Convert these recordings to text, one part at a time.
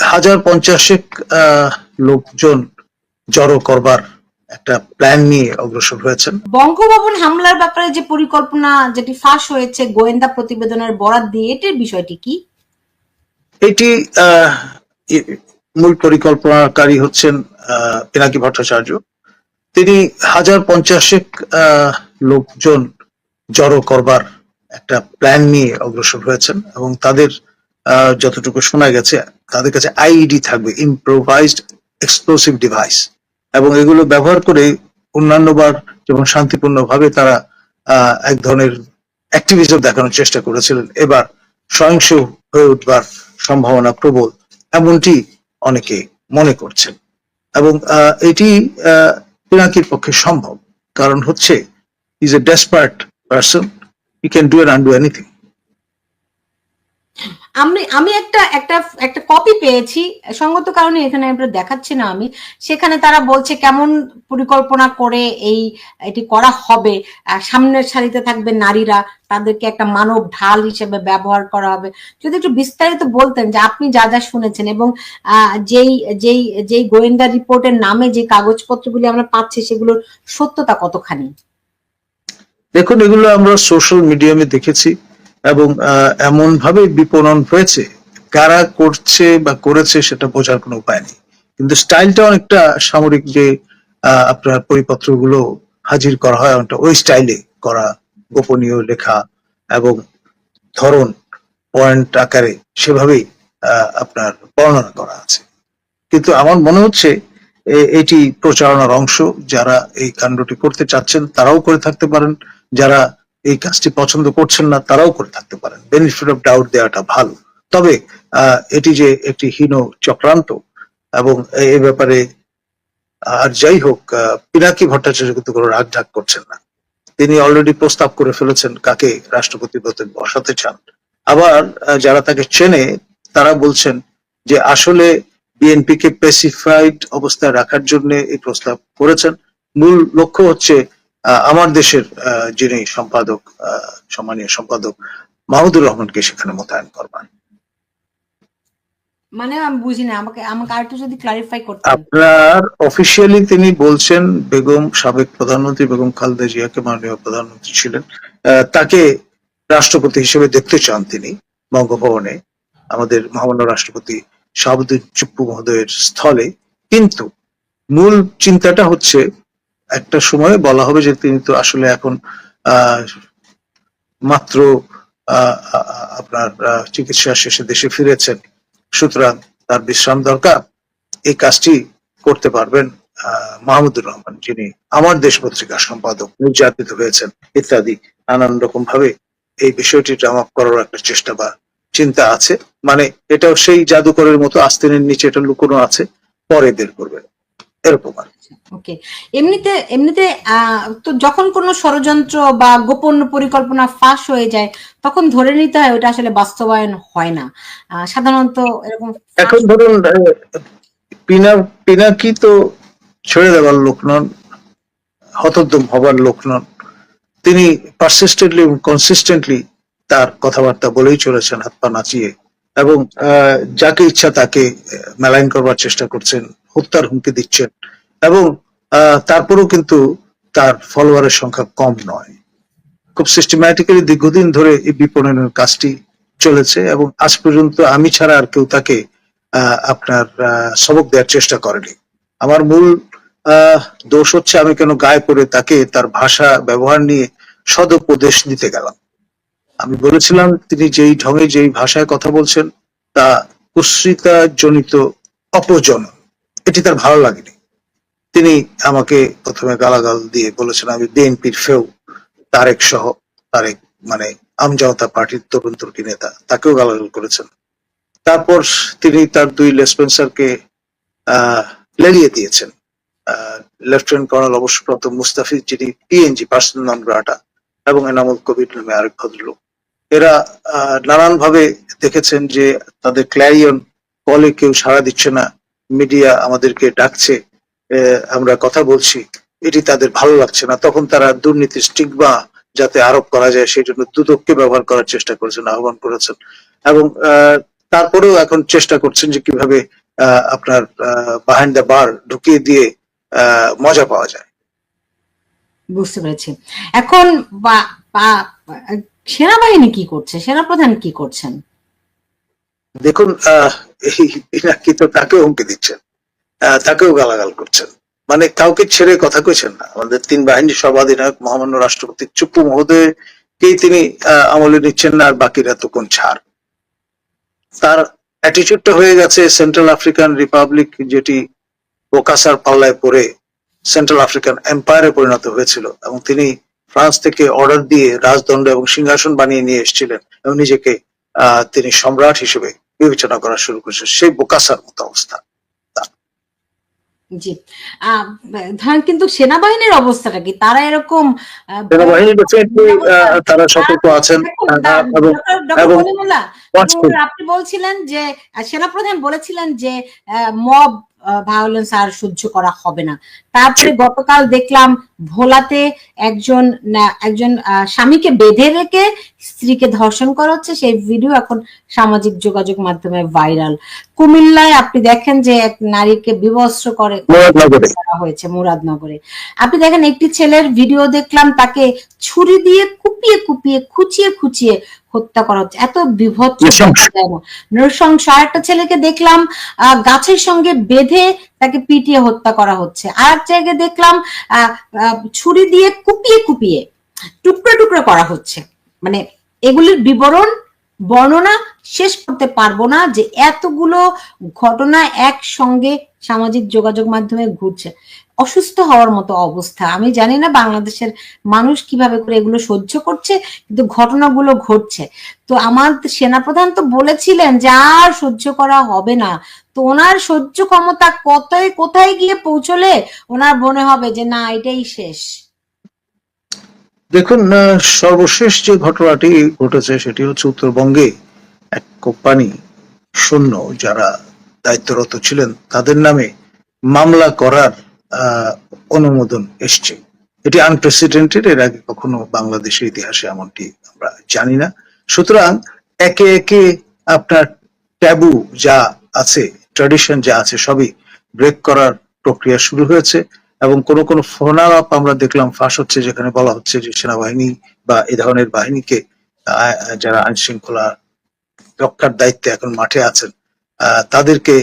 50 লোকজন জড়ো করবার একটা প্ল্যান নিয়ে অগ্রসর হয়েছেন। বঙ্গভবন হামলার ব্যাপারে যে পরিকল্পনা যেটি ফাঁস হয়েছে গোয়েন্দা প্রতিবেদনের বরাত দিয়ে, এটির বিষয়টি কি? এটি মূল পরিকল্পনাকারী হচ্ছেন পিনাকি ভট্টাচার্য। তিনি 50 লোকজন জড়ো করবার একটা প্ল্যান নিয়ে অগ্রসর হয়েছেন এবং তাদের যতটুকু শোনা গেছে তাদের কাছে আইইডি থাকবে, ইম্প্রোভাইজড এক্সপ্লোসিভ ডিভাইস, এবং এগুলো ব্যবহার করে অন্যান্যবার যেমন শান্তিপূর্ণভাবে তারা এক ধরনের অ্যাক্টিভিজম দেখানোর চেষ্টা করেছিলেন, এবার সহিংস হয়ে উঠবার সম্ভাবনা প্রবল, এমনটি অনেকে মনে করছেন। এবং এটি পিনাকির পক্ষে সম্ভব, কারণ হচ্ছে is a desperate person, he can do and undo anything. আমি একটা কপি পেয়েছি, সঙ্গত কারণে এখানে আমরা দেখাচ্ছি না। আমি সেখানে তারা বলছে কেমন পরিকল্পনা করে এটি করা হবে। সামনের সারিতে থাকবে নারীরা, তাদেরকে একটা মানব ঢাল হিসেবে ব্যবহার করা হবে। যদি একটু বিস্তারিত বলতেন যে আপনি যা যা শুনেছেন এবং যেই গোয়েন্দা রিপোর্টের নামে যে কাগজপত্রগুলি আমরা পাচ্ছি সেগুলোর সত্যতা কতখানি? দেখুন, এগুলো আমরা সোশ্যাল মিডিয়ামে দেখেছি এবং এমন ভাবে বিপণন হয়েছে, কারা করছে বা করেছে সেটা বোঝার কোনো উপায় নেই, কিন্তু স্টাইলটা অনেকটা সামরিক যে আপনার পরিপত্রগুলো হাজির করা হয় অনেকটা ওই স্টাইলে করা, গোপনীয় লেখা এবং ধরন পয়েন্ট আকারে সেভাবেই আপনার বর্ণনা করা আছে। কিন্তু আমার মনে হচ্ছে এটি প্রচারণার অংশ। যারা এই কাণ্ডটি করতে চাচ্ছেন তারাও করে থাকতে পারেন, যারা এই কাজটি পছন্দ করছেন না তারাও করে থাকতে পারেন। বেনিফিট অফ ডাউট দেওয়াটা ভালো, তবে এটি যে একটি হীন চক্রান্ত এবং এ ব্যাপারে আর যাই হোক, পিনাকি ভট্টাচার্য কিন্তু কোনো রাগ ঢাক করছেন না। তিনি অলরেডি প্রস্তাব করে ফেলেছেন কাকে রাষ্ট্রপতি পদে বসাতে চান। আবার যারা তাকে চেনে তারা বলছেন যে আসলে বিএনপি কে পেসিফাইড অবস্থায় রাখার জন্য এই প্রস্তাব করেছেন। মূল লক্ষ্য হচ্ছে আমার দেশের যিনি সম্পাদক, সম্মানীয় সম্পাদক মাহমুদুর রহমানকে সেখানে মোতায়েন করবেন। মানে আমি বুঝি না, আমাকে আরেকটু যদি ক্লারিফাই করতেন। আপনার অফিসিয়ালি তিনি বলছেন বেগম, সাবেক প্রধানমন্ত্রী বেগম খালেদা জিয়াকে, মাননীয় প্রধানমন্ত্রী ছিলেন, তাকে রাষ্ট্রপতি হিসেবে দেখতে চান তিনি বঙ্গভবনে, আমাদের মহামান্য রাষ্ট্রপতি শাহাবুদ্দিন চুপ্পু মহোদয়ের স্থলে। কিন্তু মূল চিন্তাটা হচ্ছে একটা সময়ে বলা হবে যে তিনি তো আসলে এখন মাত্র আপনার চিকিৎসা শেষে দেশে ফিরেছেন, সুতরাং তার বিশ্রাম দরকার। এই কাজটি করতে পারবেন মাহমুদুর রহমান, যিনি আমার দেশ পত্রিকার সম্পাদক, নির্যাতিত হয়েছেন ইত্যাদি নানান রকম ভাবে এই বিষয়টি ড্রাম আপ করার একটা চেষ্টা বা চিন্তা আছে। মানে এটাও সেই জাদুকরের মতো আস্তিনের নিচে এটা লুকোনো আছে, পরে বের করবেন, এরকম আর। ওকে, এমনিতে তো যখন কোনো ষড়যন্ত্র বা গোপন পরিকল্পনা ফাঁস হয়ে যায় তখন ধরে নিতে হয় ওটা আসলে বাস্তবায়ন হয় না সাধারণত এরকম। এখন ধরুন পিনাকি তো ছেড়ে দেওয়ার লোক নন, হতোদ্যম হবার লোক নন। তিনি পারসিস্টেন্টলি এবং কনসিস্টেন্টলি তার কথাবার্তা বলেই চলেছেন, হাত পা নাচিয়ে, এবং যাকে ইচ্ছা তাকে মেলাইন করবার চেষ্টা করছেন, হত্যার হুমকি দিচ্ছেন, এবং তারপরেও কিন্তু তার ফলোয়ারের সংখ্যা কম নয়। খুব সিস্টেম্যাটিক্যালি দীর্ঘদিন ধরে এই বিপণনের কাজটি চলেছে এবং আজ পর্যন্ত আমি ছাড়া আর কেউ তাকে আপনার সবক দেওয়ার চেষ্টা করেনি। আমার মূল দোষ হচ্ছে আমি কেন গায়ে পড়ে তাকে তার ভাষা ব্যবহার নিয়ে সদুপদেশ দিতে গেলাম। আমি বলেছিলাম তিনি যেই ঢঙে যেই ভাষায় কথা বলছেন তা কুশ্রিতা জনিত অপজন, এটি তার ভালো লাগেনি। তিনি আমাকে প্রথমে গালাগাল দিয়ে বলেছেন আমি বিএনপির ফেউ, তারেক সহ, তারেক মানে আমজাওতা পার্টির তরুণ তুর্কি নেতা, তাকেও গালাগাল করেছেন। তারপর তিনি তার দুই লেসপেন্সারকে লেলিয়ে দিয়েছেন, লেফটেন্যান্ট কর্নেল অবসরপ্রাপ্ত মুস্তাফিজ, যিনি পিএনজি পার্সোনাল নন গ্রাটা, এবং এনামুল কবির নামে আরেক ভদ্রলোক। এরা নানান ভাবে দেখেছেন যে তাদের ক্ল্যারিয়ন কলে কেউ সাড়া দিচ্ছে না, মিডিয়া আমাদেরকে ডাকছে, আমরা কথা বলছি, এটি তাদের ভালো লাগছে না। তখন তারা দুর্নীতির স্টিগমা যাতে আরোপ করা যায় সেই জন্য দুদককে ব্যবহার করার চেষ্টা করেছেন, আহ্বান করেছেন। এবং তারপরেও এখন চেষ্টা করছেন যে কিভাবে আপনার বিহাইন্ড দ্য বার ঢুকিয়ে দিয়ে মজা পাওয়া যায়। বুঝতে পেরেছি। এখন সেনাবাহিনী কি করছে, সেনাপ্রধান কি করছেন? দেখুন, এই পিনাকি তো তাকেও হুমকি দিচ্ছেন, তাকেও গালাগাল করছেন, মানে কাউকে ছেড়ে কথা কইছেন না। আমাদের তিন বাহিনীর সর্বাধিনায়ক মহামান্য রাষ্ট্রপতি চুপ্পু মহোদয়কেই তিনি আমলে নিচ্ছেন না, আর বাকিরা তো কোন ছাড়। তার অ্যাটিটিউডটা হয়ে গেছে সেন্ট্রাল আফ্রিকান রিপাবলিক, যেটি বোকাসার পাল্লায় পড়ে সেন্ট্রাল আফ্রিকান এম্পায়ারে পরিণত হয়েছিল, এবং তিনি ফ্রান্স থেকে অর্ডার দিয়ে রাজদণ্ড এবং সিংহাসন বানিয়ে নিয়ে এসেছিলেন এবং নিজেকে তিনি সম্রাট হিসেবে বিবেচনা করা শুরু করেছেন। সেই বোকাসার মতো অবস্থা। জি, ধরেন কিন্তু সেনাবাহিনীর অবস্থাটা কি? তারা এরকম সেনাবাহিনী তারা সতর্ক আছেন, এবং আপনি বলছিলেন যে সেনাপ্রধান বলেছিলেন যে মব ভায়োলেন্স আর সহ্য করা হবে না। তারপরে গতকাল দেখলাম ভোলাতে একজন স্বামীকে বেঁধে রেখে স্ত্রীকে ধর্ষণ করা হচ্ছে, সেই ভিডিও এখন সামাজিক যোগাযোগ মাধ্যমে ভাইরাল। কুমিল্লায় আপনি দেখেন যে এক নারীকে বিবস্ত্র করা হয়েছে মুরাদনগরে। আপনি দেখেন একটি ছেলের ভিডিও দেখলাম, তাকে ছুরি দিয়ে কুপিয়ে কুপিয়ে খুঁচিয়ে খুঁচিয়ে হত্যা করা হচ্ছে। এত বিভৎস নৃশংস। আর একটা ছেলেকে দেখলাম গাছের সঙ্গে বেঁধে তাকে পিটিয়ে হত্যা করা হচ্ছে। আর এক জায়গায় দেখলাম ছুরি দিয়ে কুপিয়ে কুপিয়ে টুকরো টুকরো করা হচ্ছে। মানে এগুলির বর্ণনা শেষ করতে পারবো না, যে এতগুলো ঘটনা একসঙ্গে সামাজিক যোগাযোগ মাধ্যমে ঘুরছে। অসুস্থ হওয়ার মতো অবস্থা। আমি জানি না বাংলাদেশের মানুষ কিভাবে করে এগুলো সহ্য করছে, কিন্তু ঘটনাগুলো ঘটছে। তো আমার সেনাপ্রধান তো বলেছিলেন যে আর সহ্য করা হবে না। তো ওনার সহ্য ক্ষমতা কোথায় গিয়ে পৌঁছলে ওনার মনে হবে যে না, এটাই শেষ? দেখুন, সর্বশেষ যে ঘটনাটি ঘটেছে সেটি হচ্ছে উত্তরবঙ্গে এক কোম্পানি শূন্য যারা দায়িত্বরত ছিলেন তাদের নামে মামলা করার অনুমোদন এসছে। এটি আনপ্রেসিডেন্টেড, এর আগে কখনো বাংলাদেশের ইতিহাসে এমনটি আমরা জানি না। সুতরাং একে একে আপনার ট্যাবু যা আছে, ট্র্যাডিশন যা আছে, সবই ব্রেক করার প্রক্রিয়া শুরু হয়েছে। এবং কোন ফোন আলাপ আমরা দেখলাম ফাঁস হচ্ছে, যেখানে বলা হচ্ছে যে সেনাবাহিনী বা এ ধরনের বাহিনীকে, যারা আইন শৃঙ্খলা রক্ষার দায়িত্বে এখন মাঠে আছেন, তাদেরকে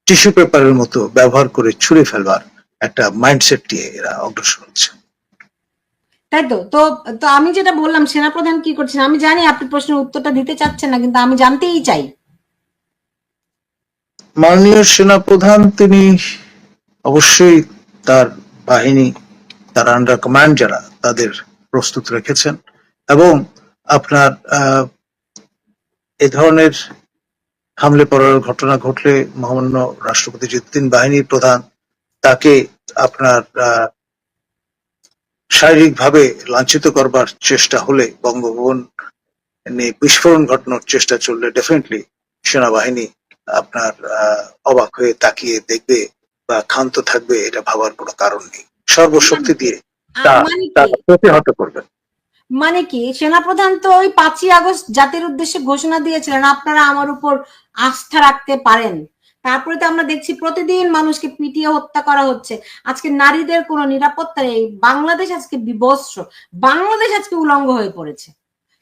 টিস্যু পেপারের মতো ব্যবহার করে ছুঁড়ে ফেলবার একটা মাইন্ডসেট নিয়ে এরা অগ্রসর হচ্ছে। তাই তো। তো আমি যেটা বললাম, সেনাপ্রধান কি করছেন? আমি জানি আপনি প্রশ্নের উত্তরটা দিতে চাচ্ছেন না, কিন্তু আমি জানতেই চাই। মাননীয় সেনাপ্রধান তিনি অবশ্যই তার বাহিনী, তার আন্ডার কমান্ড যারা, তাদের প্রস্তুত রেখেছেন, এবং আপনার এ ধরনের হামলে পড়ার ঘটনা ঘটলে মহামান্য রাষ্ট্রপতি যে তিন বাহিনীর প্রধান, তাকে আপনার শারীরিকভাবে লাঞ্ছিত করবার চেষ্টা হলে, বঙ্গভবন নিয়ে বিস্ফোরণ ঘটানোর চেষ্টা চললে, ডেফিনেটলি সেনাবাহিনী আপনার অবাক হয়ে তাকিয়ে দেখবে বা ক্ষান্ত থাকবে, এটা ভাবার কোনো কারণ নেই। সর্বশক্তি দিয়ে তা প্রতিহত করবে। মানে কি, সেনাপ্রধান তো ওই 5ই আগস্ট জাতির উদ্দেশ্যে ঘোষণা দিয়েছিলেন, আপনারা আমার উপর আস্থা রাখতে পারেন। তারপরে তো আমরা দেখছি প্রতিদিন মানুষকে পিটিয়ে হত্যা করা হচ্ছে। আজকে নারীদের কোনো নিরাপত্তা নেই। বাংলাদেশ আজকে বিবস্ত্র, বাংলাদেশ আজকে উলঙ্গ হয়ে পড়েছে।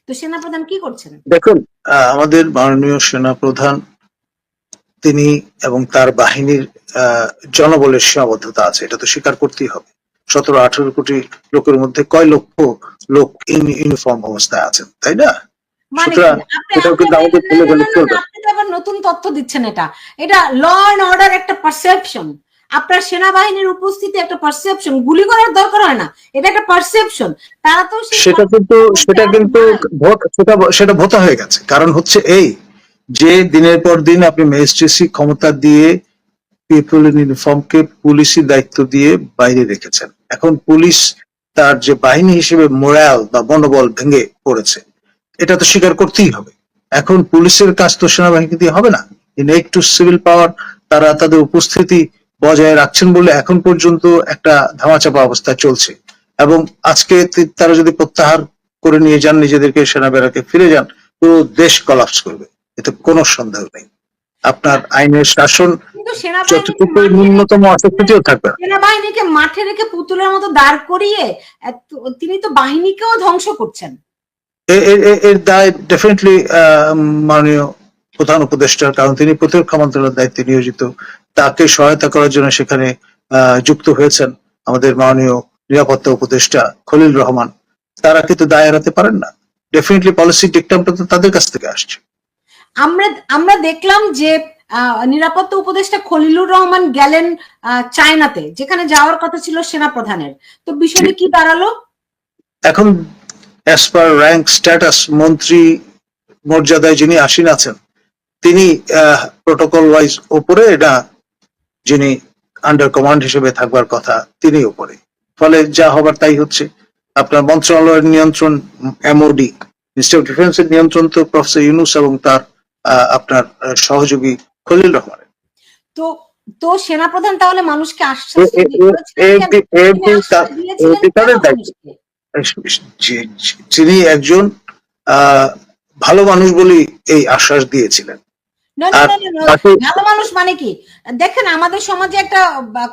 তো সেনাপ্রধান কি করছেন? দেখুন, আমাদের মাননীয় সেনাপ্রধান তিনি এবং তার বাহিনীর জনবলের সীমাবদ্ধতা আছে, এটা তো স্বীকার করতেই হবে। 17-18 কোটি লোকের মধ্যে কয় লক্ষ লোক ইউনিফর্ম অবস্থায় আছেন, তাই না? নতুন তথ্য দিচ্ছেন। এটা ল এন্ড অর্ডার একটা পারসেপশন। আপনার সেনাবাহিনীর উপস্থিতি একটা পারসেপশন। গুলি করার দরকার হয় না, এটা একটা পারসেপশন। তারা তো সেটা ভোতা হয়ে গেছে। কারণ হচ্ছে এই যে দিনের পর দিন আপনি ম্যাজিস্ট্রেসি ক্ষমতা দিয়ে পিপল ইন ইউনিফর্মকে পুলিশি দায়িত্ব দিয়ে বাইরে রেখেছেন। এখন পুলিশ তার যে বাহিনী হিসেবে মোরাল বা মনোবল ভেঙে পড়েছে, এটা তো স্বীকার করতেই হবে। এখন পুলিশের কাজ তো সেনাবাহিনী দিয়ে হবে না। একটু সিভিল পাওয়ার, তারা তাদের উপস্থিতি বজায় রাখছেন বলে এখন পর্যন্ত একটা ধামাচাপা অবস্থা চলছে। এবং আজকে তারা যদি প্রত্যাহার করে নিয়ে যান নিজেদেরকে, সেনা ব্যারাকে ফিরে যান, পুরো দেশ কলাপস করবে। এতে কোনো সন্দেহ নেই। আপনার আইনের শাসন কিন্তু সেনাবাহিনীকে যতটুকু মাঠে ন্যূনতম অস্বীকৃতিও থাকবে না। সেনাবাহিনীকে মাঠে রেখে পুতুলের মতো দাঁড় করিয়ে তিনি তো বাহিনীকেও ধ্বংস করছেন। এর দায় ডেফিনেটলি মাননীয় প্রধান উপদেষ্টার, কারণ তিনি প্রতিরক্ষা মন্ত্রণালয়ের দায়িত্বে নিয়োজিত। তাকে সহায়তা করার জন্য সেখানে যুক্ত হয়েছেন আমাদের মাননীয় নিরাপত্তা উপদেষ্টা খলিল রহমান। তারা কিন্তু দায় এড়াতে পারেন না। ডেফিনেটলি পলিসি ডিকটামটা তো তাদের কাছ থেকে আসছে। আমরা দেখলাম যে নিরাপত্তা উপদেষ্টা খলিলুর রহমান গেলেন চায়নাতে, যেখানে যাওয়ার কথা ছিল সেনা প্রধানের। তো বিষয়টি কি দাঁড়ালো? এখন অ্যাজ পার র্যাঙ্ক স্ট্যাটাস মন্ত্রী মর্যাদায় যিনি আসীন আছেন, তিনি প্রোটোকল ওয়াইজ ওপরে, এটা যিনি আন্ডার কমান্ড হিসেবে থাকবার কথা তিনি ওপরে। ফলে যা হবার তাই হচ্ছে। আপনার মন্ত্রণালয়ের নিয়ন্ত্রণ এমওডি, মিনিস্ট্রি অফ ডিফেন্সের নিয়ন্ত্রণ তো প্রফেসর ইউনুস এবং তার আপনার সহযোগী খলিল রহমানের। তো তো সেনাপ্রধান তাহলে মানুষকে আশ্বাস যিনি একজন ভালো মানুষ বলি এই আশ্বাস দিয়েছিলেন। ভালো মানুষ মানে কি? দেখেন, আমাদের সমাজে একটা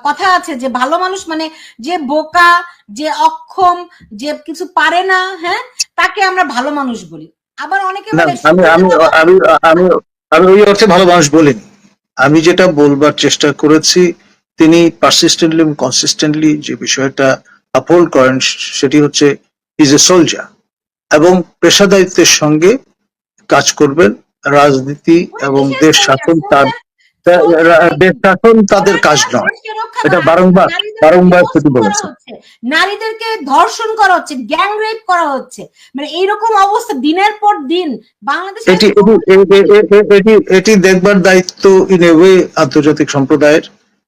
কথা আছে যে ভালো মানুষ মানে যে বোকা, যে অক্ষম, যে কিছু পারে না, হ্যাঁ, তাকে আমরা ভালো মানুষ বলি। আবার অনেকে বলে আমি ওই অর্থে ভালো মানুষ বলিনি। আমি যেটা বলবার চেষ্টা করেছি, তিনি পারসিস্টেন্টলি এবং কনসিস্টেন্টলি যে বিষয়টা আপহোল্ড করেন সেটি হচ্ছে ইজ এ সোলজার, এবং পেশাদারিত্বের সঙ্গে কাজ করবেন। রাজনীতি এবং দেশ শাসন তাদের কাজ নয়, এটা বারংবার সেটি বলেছে। নারীদেরকে ধর্ষণ করা হচ্ছে, গ্যাং রেপ করা হচ্ছে, মানে এইরকম অবস্থা দিনের পর দিন বাংলাদেশে। এটি দেখবার দায়িত্ব ইন এ ওয়ে আন্তর্জাতিক সম্প্রদায়ের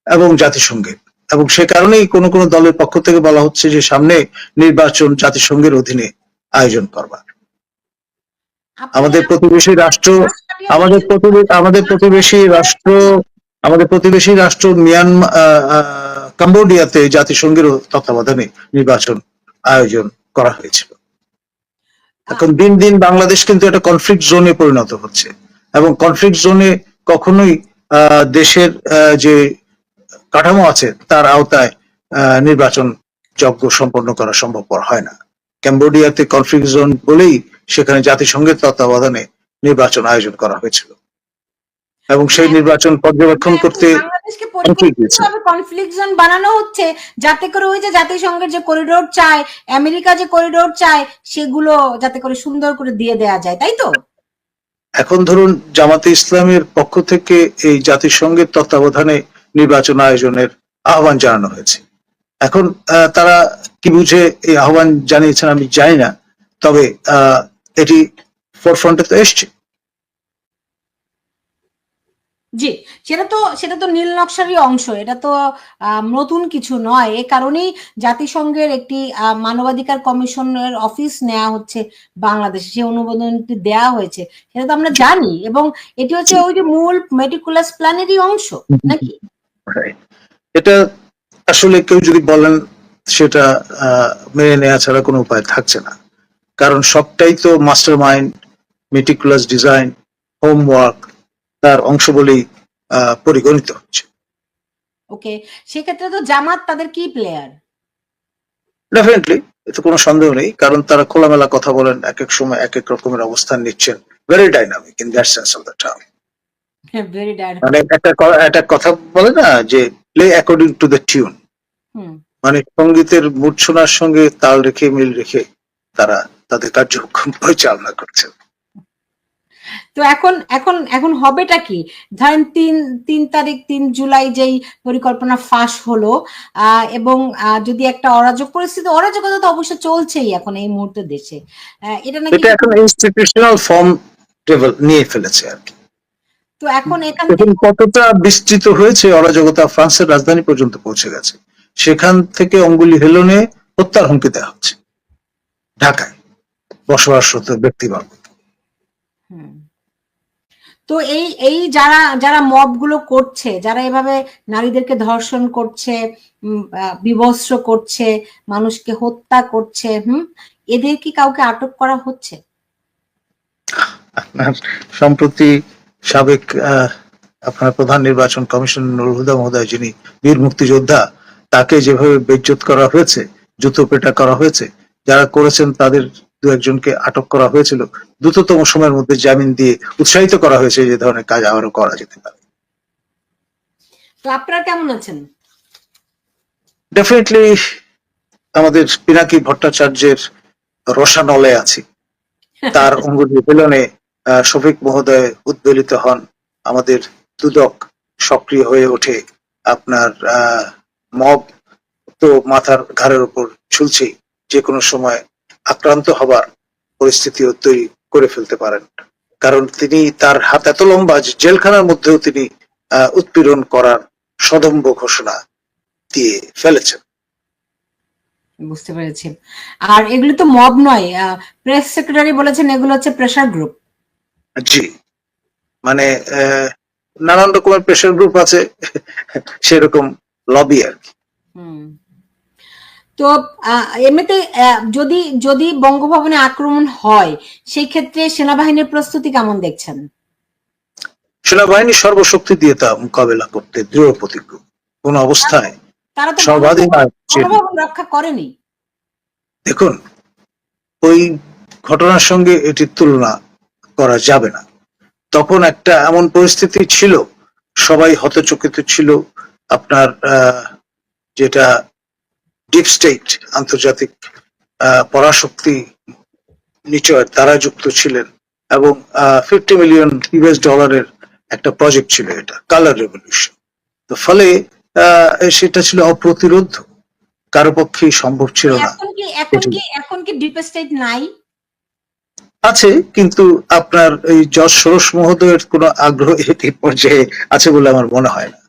এবং জাতিসংঘের, এবং সে কারণেই কোন কোন দলের পক্ষ থেকে বলা হচ্ছে যে সামনে নির্বাচন জাতিসংঘের অধীনে আয়োজন করবার। আমাদের প্রতিবেশী রাষ্ট্র মিয়ানমার, কম্বোডিয়াতে জাতিসংঘের তত্ত্বাবধানে নির্বাচন আয়োজন করা হয়েছিল। এখন দিন দিন বাংলাদেশ কিন্তু একটা কনফ্লিক্ট জোনে পরিণত হচ্ছে, এবং কনফ্লিক্ট জোনে কখনোই দেশের যে কাঠামো আছে তার আওতায় নির্বাচন যজ্ঞ সম্পন্ন করা সম্ভবপর হয় না। কম্বোডিয়াতে কনফ্লিক্ট জোন বলেই সেখানে জাতিসংঘের তত্ত্বাবধানে নির্বাচন আয়োজন করা হয়েছিল, এবং সেই নির্বাচন পর্যবেক্ষণ করতে কনফ্লিক্ট জোন বানানো হচ্ছে যাতে করে ওই যে জাতিসংঘের যে করিডোর চায়, আমেরিকা যে করিডোর চায়, সেগুলো যাতে করে সুন্দর করে দিয়ে দেয়া যায়, তাই তো? এখন ধরুন জামাতে ইসলামের পক্ষ থেকে এই জাতিসংঘের তত্ত্বাবধানে নির্বাচন আয়োজনের আহ্বান জানানো হয়েছে। এখন তারা কি বুঝে এই আহ্বান জানিয়েছেন আমি জানি না, তবে এটি ফোরফ্রন্টে তো এসছে। জি, সেটা তো নীল নকশারই অংশ, এটা তো নতুন কিছু নয়। এ কারণেই জাতিসংঘের একটি মানবাধিকার কমিশনের অফিস নেওয়া হচ্ছে বাংলাদেশে, যে অনুমোদনটি দেওয়া হয়েছে সেটা তো আমরা জানি, এবং এটি হচ্ছে ওই যে মূল মেটিকুলাস প্ল্যানেরই অংশ নাকি? এটা আসলে কেউ যদি বলেন সেটা মেনে নেওয়া ছাড়া কোনো উপায় থাকছে না, কারণ সবটাই তো master mind, meticulous design, homework তার অংশ বলেই পরিগণিত হচ্ছে। ওকে, সেক্ষেত্রে তো জামাত তাদের কি প্লেয়ার? ডেফিনেটলি, এতে কোনো সন্দেহ নেই, কারণ তারা খোলামেলা কথা বলেন, এক এক সময় এক এক রকমের অবস্থান নিচ্ছেন। Very dynamic in that sense of the term. Very dynamic, মানে একটা কথা বলে না যে play according to the tune, মানে সঙ্গীতের মূর্ছনার সঙ্গে তাল রেখে মিল রেখে তারা তাদের কার্যক্রম পরিচালনা করছেন। তো এখন হবেটা কি? ধরেন 3 জুলাই যেই পরিকল্পনা ফাঁস হলো, এবং যদি একটা অরাজকতা তো অবশ্য চলছেই এখন এই মুহূর্তে দেশে, এটা নাকি এখন ইনস্টিটিউশনাল ফর্ম নিয়ে ফেলেছে আর কি। তো এখন কতটা বিস্তৃত হয়েছে অরাজকতা, ফ্রান্সের রাজধানী পর্যন্ত পৌঁছে গেছে। সেখান থেকে অঙ্গুলি হেলনে হত্যার হুমকি দেওয়া হচ্ছে ঢাকায় বসবাসরত ব্যক্তিবর্গ। তো এই যারা মব গুলো করছে, যারা এভাবে নারীদেরকে ধর্ষণ করছে, বিবস্ত্র করছে, মানুষকে হত্যা করছে, এদের কি কাউকে আটক করা হচ্ছে? আপনার সম্প্রতি সাবেক আপনার প্রধান নির্বাচন কমিশন নুরুল হুদা মহোদয়, যিনি বীর মুক্তিযোদ্ধা, তাকে যেভাবে বেইজ্জত করা হয়েছে, জুতো পেটা করা হয়েছে, যারা করেছেন তাদের দু একজনকে আটক করা হয়েছিল, দ্রুততম সময়ের মধ্যে জামিন দিয়ে উৎসাহিত করা হয়েছে যে ধরনের কাজ আবারও করা যেতে পারে। তো আপনারা কেমন আছেন? ডেফিনেটলি আমাদের পিনাকি ভট্টাচার্যের রসানলে আছি, তার অঙ্গুলি বেলনে শফিক মহোদয় উদ্বেলিত হন, আমাদের দুদক সক্রিয় হয়ে ওঠে, আপনার মব তো মাথার ঘাড়ের উপর ঝুলছে, যে কোনো সময় আক্রান্ত হবার পরিস্থিতিও তৈরি করে ফেলতে পারেন, কারণ তিনি তার হাত এত লম্বা যে জেলখানার মধ্যেও তিনি উৎপীড়ন করার সদম্ভ ঘোষণা দিয়ে ফেলেছেন। বুঝতে পেরেছি। আর এগুলো তো মব নয়, প্রেস সেক্রেটারি বলেছেন এগুলো হচ্ছে প্রেসার গ্রুপ। জি, মানে নানান রকমের প্রেশার গ্রুপ আছে, সেরকম লবি আর কি। তো এমনিতে যদি যদি বঙ্গভবনে আক্রমণ হয় সেই ক্ষেত্রে সেনাবাহিনীর প্রস্তুতি কেমন দেখছেন? সেনাবাহিনী সর্বশক্তি দিয়ে তা মোকাবেলা করতে দৃঢ় প্রতিজ্ঞ, কোন অবস্থায় তারা তো বঙ্গভবন রক্ষা করেনি। দেখুন, ওই ঘটনার সঙ্গে এটির তুলনা করা যাবে না। তখন একটা এমন পরিস্থিতি ছিল, সবাই হতচকিত ছিল, আপনার যেটা ডিপ স্টেট, আন্তর্জাতিক পরাশক্তি নিচয় তারা যুক্ত ছিলেন, এবং $50 মিলিয়ন একটা প্রজেক্ট ছিল, এটা কালার রেভলিউশন। তো ফলে সেটা ছিল অপ্রতিরোধ, কারো পক্ষেই সম্ভব ছিল না। এখন কি ডিপ স্টেট নাই? আছে, কিন্তু আপনার এই জজ সোরস মহোদয়ের কোনো আগ্রহ এই পর্যায়ে আছে বলে আমার মনে হয় না।